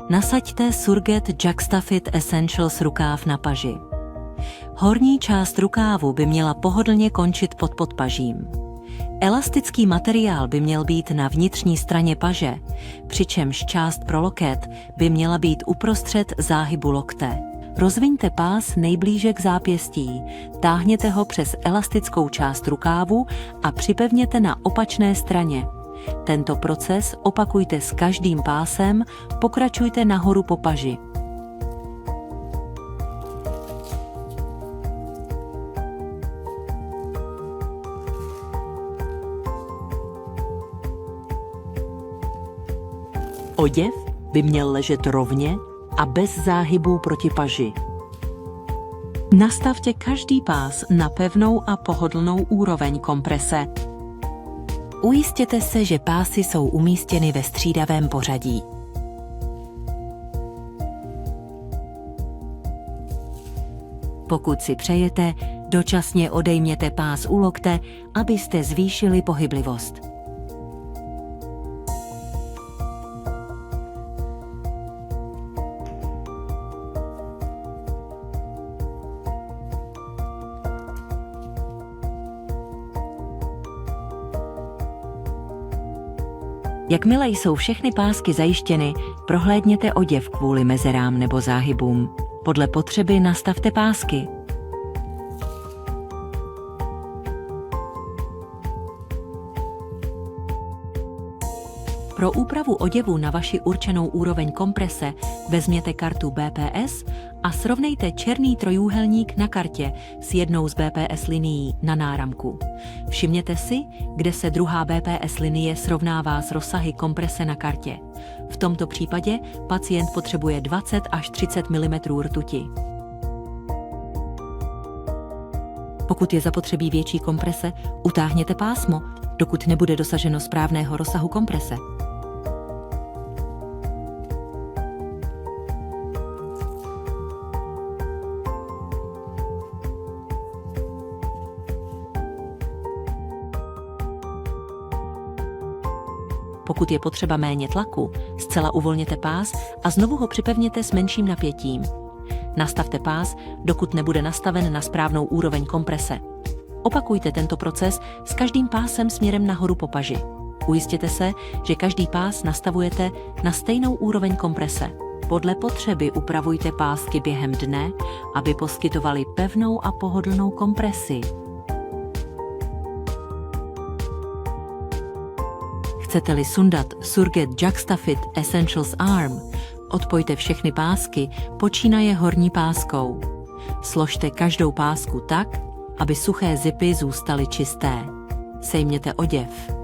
Nasaďte Surget Juxtafit Essentials rukáv na paži. Horní část rukávu by měla pohodlně končit pod podpažím. Elastický materiál by měl být na vnitřní straně paže, přičemž část pro loket by měla být uprostřed záhybu lokte. Rozviňte pás nejblíže k zápěstí, táhněte ho přes elastickou část rukávu a připevněte na opačné straně. Tento proces opakujte s každým pásem, pokračujte nahoru po paži. Oděv by měl ležet rovně a bez záhybů proti paži. Nastavte každý pás na pevnou a pohodlnou úroveň komprese. Ujistěte se, že pásy jsou umístěny ve střídavém pořadí. Pokud si přejete, dočasně odejměte pás u lokte, abyste zvýšili pohyblivost. Jakmile jsou všechny pásky zajištěny, prohlédněte oděv kvůli mezerám nebo záhybům. Podle potřeby nastavte pásky. Pro úpravu oděvu na vaši určenou úroveň komprese vezměte kartu BPS a srovnejte černý trojúhelník na kartě s jednou z BPS linií na náramku. Všimněte si, kde se druhá BPS linie srovnává s rozsahy komprese na kartě. V tomto případě pacient potřebuje 20 až 30 mm rtuti. Pokud je zapotřebí větší komprese, utáhněte pásmo, dokud nebude dosaženo správného rozsahu komprese. Pokud je potřeba méně tlaku, zcela uvolněte pás a znovu ho připevněte s menším napětím. Nastavte pás, dokud nebude nastaven na správnou úroveň komprese. Opakujte tento proces s každým pásem směrem nahoru po paži. Ujistěte se, že každý pás nastavujete na stejnou úroveň komprese. Podle potřeby upravujte pásky během dne, aby poskytovaly pevnou a pohodlnou kompresi. Chcete-li sundat Surget Juxtafit Essentials Arm, odpojte všechny pásky, počínaje horní páskou. Složte každou pásku tak, aby suché zipy zůstaly čisté. Sejměte oděv.